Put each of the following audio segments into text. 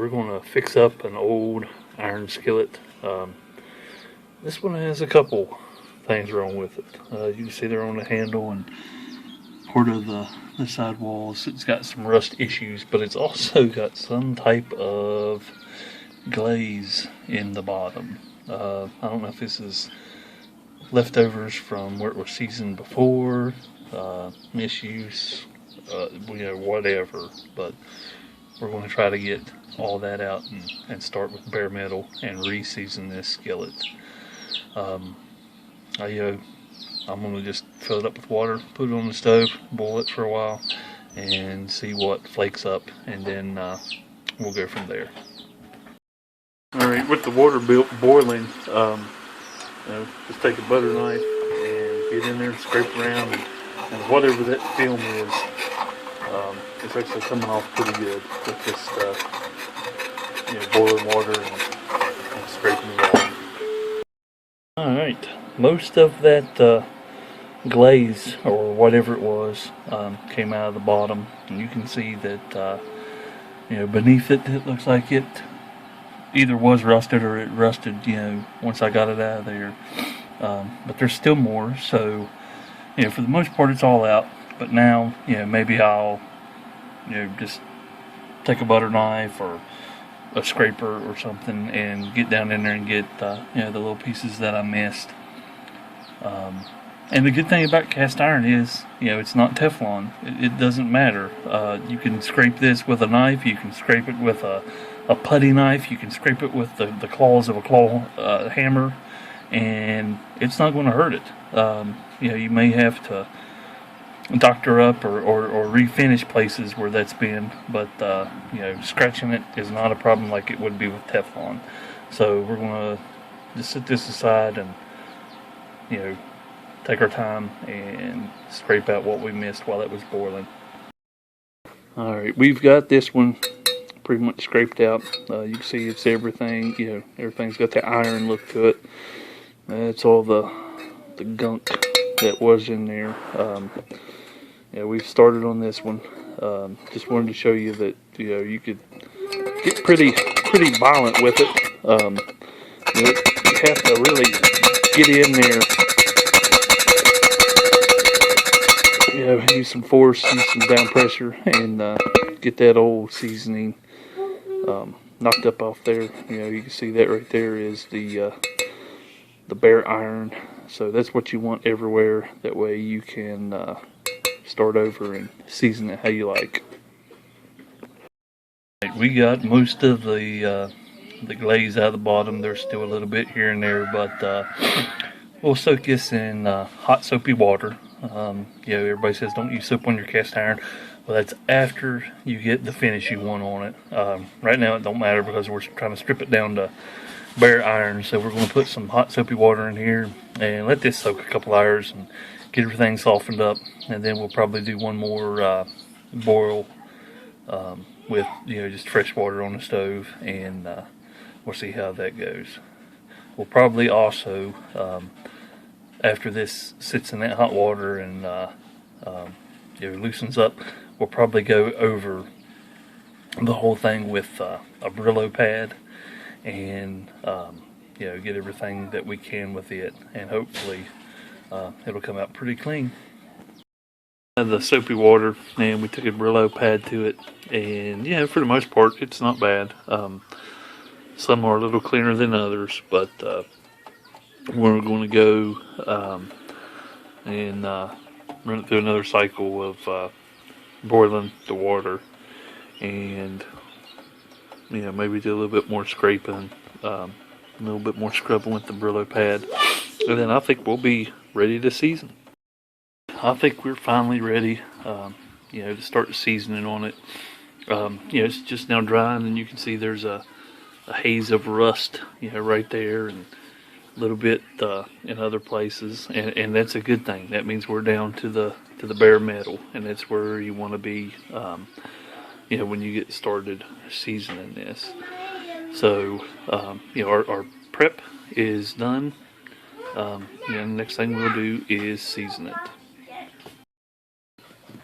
we're going to fix up an old iron skillet. This one has a couple things wrong with it. You can see there on the handle and part of the side walls, it's got some rust issues, but it's also got some type of glaze in the bottom. I don't know if this is leftovers from where it was seasoned before, misuse, whatever, but we're going to try to get all that out and start with bare metal and re-season this skillet. I'm going to just fill it up with water, put it on the stove, boil it for a while, and see what flakes up, and then we'll go from there. Alright, with the water boiling, just take a butter knife and get in there and scrape around, and whatever that film is, it's actually coming off pretty good with this boiling water and scraping it off. Alright, most of that glaze or whatever it was came out of the bottom, and you can see that beneath it, it looks like it either was rusted or it rusted once I got it out of there, but there's still more. So for the most part it's all out, but now maybe I'll just take a butter knife or a scraper or something and get down in there and get the little pieces that I missed. And the good thing about cast iron is it's not Teflon. It doesn't matter. You can scrape this with a knife, you can scrape it with a putty knife, you can scrape it with the claws of a claw hammer, and it's not going to hurt it. You may have to doctor up or refinish places where that's been, but scratching it is not a problem like it would be with Teflon. So we're going to just set this aside and take our time and scrape out what we missed while it was boiling. Alright, we've got this one pretty much scraped out. You can see it's everything, everything's got the iron look to it. That's all the gunk that was in there. We've started on this one. Just wanted to show you that you could get pretty violent with it. You have to really get in there. Use some force, use some down pressure, and get that old seasoning knocked up off there. You can see that right there is the bare iron. So that's what you want everywhere. That way you can start over and season it how you like. We got most of the glaze out of the bottom. There's still a little bit here and there, but we'll soak this in hot soapy water. Everybody says don't use soap on your cast iron. Well, that's after you get the finish you want on it. Right now it don't matter because we're trying to strip it down to bare iron. So we're going to put some hot soapy water in here and let this soak a couple hours and get everything softened up, and then we'll probably do one more boil with just fresh water on the stove, and we'll see how that goes. We'll probably also after this sits in that hot water and loosens up, we'll probably go over the whole thing with a Brillo pad and get everything that we can with it, and hopefully it'll come out pretty clean. The soapy water, and we took a Brillo pad to it, and for the most part it's not bad. Some are a little cleaner than others, but we're going to go and run it through another cycle of boiling the water, and maybe do a little bit more scraping, a little bit more scrubbing with the Brillo pad, and then I think we'll be ready to season. I think we're finally ready to start seasoning on it. It's just now drying, and you can see there's a haze of rust right there, and a little bit in other places, and that's a good thing. That means we're down to the bare metal, and that's where you want to be when you get started seasoning this. So our prep is done. The next thing we'll do is season it.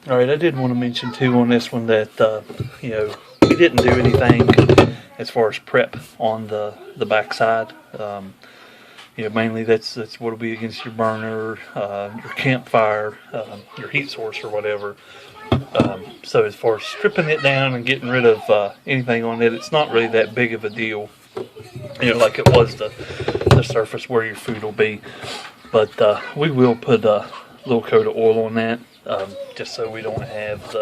Alright, I did want to mention too on this one that we didn't do anything as far as prep on the backside. Mainly that's what'll be against your burner, your campfire, your heat source or whatever. So as far as stripping it down and getting rid of anything on it, it's not really that big of a deal. Like it was the surface where your food will be. But we will put a little coat of oil on that, just so we don't have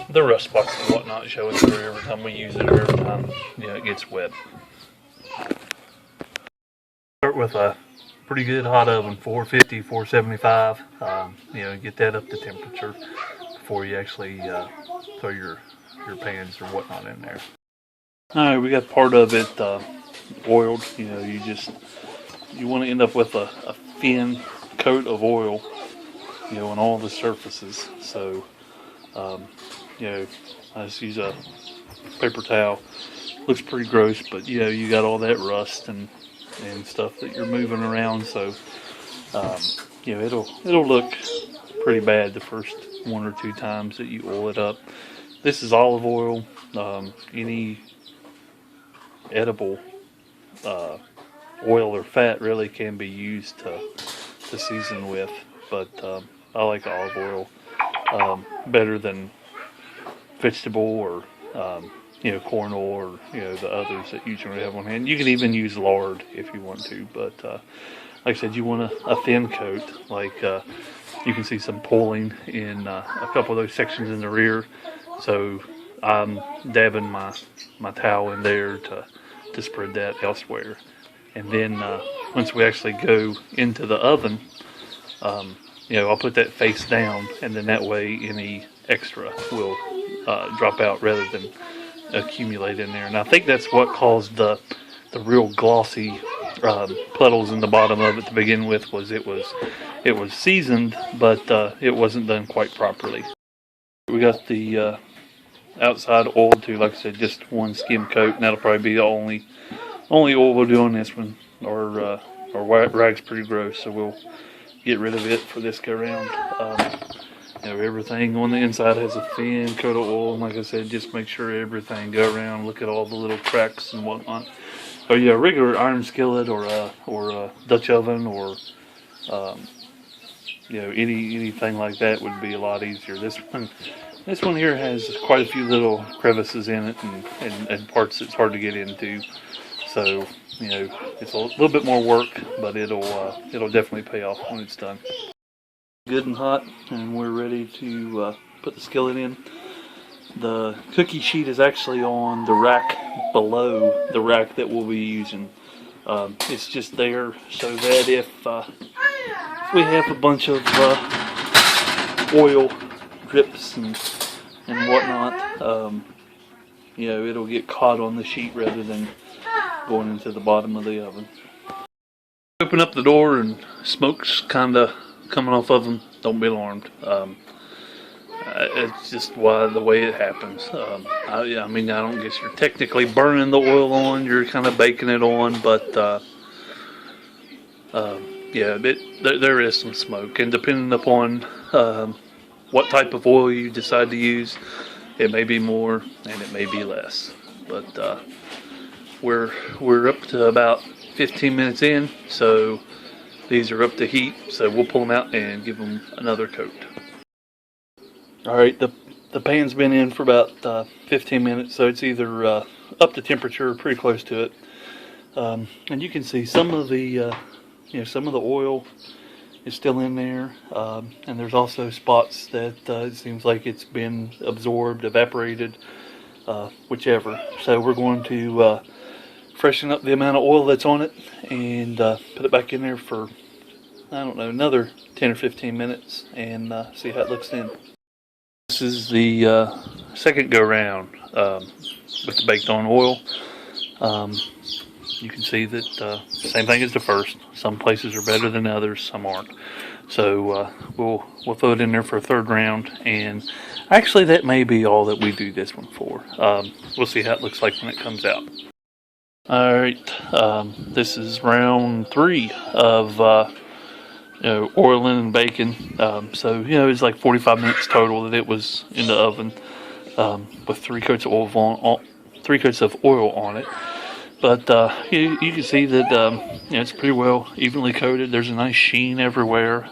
the rust spots and whatnot showing through every time we use it or every time it gets wet. Start with a pretty good hot oven, 450, 475. Get that up to temperature before you actually throw your pans or whatnot in there. All right, we got part of it oiled. You want to end up with a thin coat of oil, on all the surfaces. So, I just use a paper towel. Looks pretty gross, but you got all that rust and stuff that you're moving around. So, it'll look pretty bad the first 1 or 2 times that you oil it up. This is olive oil. Any edible oil or fat really can be used to season with, but I like olive oil better than vegetable or corn oil or the others that you generally have on hand. You can even use lard if you want to, but like I said, you want a thin coat. Like you can see some pulling in a couple of those sections in the rear, so I'm dabbing my towel in there to spread that elsewhere. And then once we actually go into the oven, I'll put that face down, and then that way any extra will drop out rather than accumulate in there. And I think that's what caused the real glossy puddles in the bottom of it to begin with. It was seasoned, but it wasn't done quite properly. We got the outside oil too. Like I said, just one skim coat, and that'll probably be the only oil we'll do on this one. Our rag's pretty gross, so we'll get rid of it for this go round. Everything on the inside has a thin coat of oil, and like I said, just make sure everything go around. Look at all the little cracks and whatnot. But a regular iron skillet or a Dutch oven or anything like that would be a lot easier. This one here has quite a few little crevices in it and parts that's hard to get into. So it's a little bit more work, but it'll definitely pay off when it's done. Good and hot, and we're ready to put the skillet in. The cookie sheet is actually on the rack below the rack that we'll be using. It's just there so that if we have a bunch of oil drips and whatnot, it'll get caught on the sheet rather than going into the bottom of the oven. Open up the door and smoke's kind of coming off of them. Don't be alarmed. It's just the way it happens. I don't guess you're technically burning the oil on. You're kind of baking it on, but there is some smoke, and depending upon what type of oil you decide to use, it may be more and it may be less. But we're up to about 15 minutes in, so these are up to heat, so we'll pull them out and give them another coat. Alright, the pan's been in for about 15 minutes, so it's either up to temperature or pretty close to it. And you can see some of the oil is still in there, and there's also spots that it seems like it's been absorbed, evaporated, whichever. So we're going to freshen up the amount of oil that's on it and put it back in there for, another 10 or 15 minutes and see how it looks then. This is the second go round with the baked on oil. You can see that same thing as the first. Some places are better than others, some aren't. So we'll throw it in there for a third round, and actually that may be all that we do this one for. We'll see how it looks like when it comes out. Alright, this is round 3 of oiling and baking. So it's like 45 minutes total that it was in the oven with 3 coats of oil 3 coats of oil on it. But you can see that it's pretty well evenly coated. There's a nice sheen everywhere,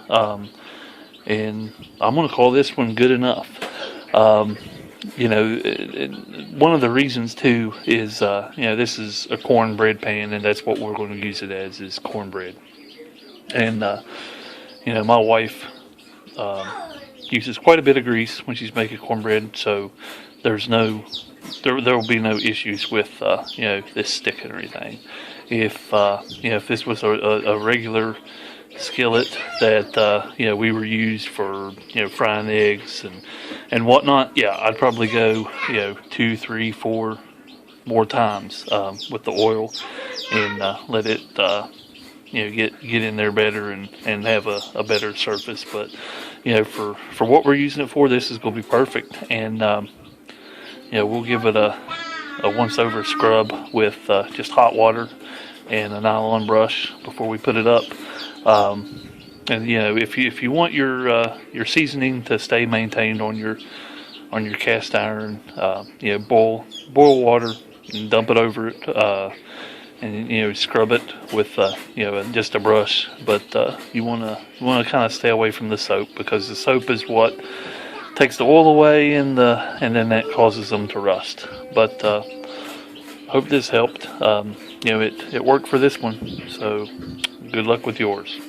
and I'm going to call this one good enough. One of the reasons too is this is a cornbread pan, and that's what we're going to use it as, is cornbread. And my wife uses quite a bit of grease when she's making cornbread, so there will be no issues with this sticking or anything. If this was a regular skillet that we were used for frying eggs and whatnot, I'd probably go 2, 3, 4 more times with the oil and let it get in there better and have a better surface. But for what we're using it for, this is going to be perfect. And we'll give it a once over scrub with just hot water and a nylon brush before we put it up. And if you want your seasoning to stay maintained on your cast iron, boil water and dump it over it, and scrub it with just a brush. But you want to kind of stay away from the soap, because the soap is what takes the oil away, and then that causes them to rust. But hope this helped. It worked for this one, so good luck with yours.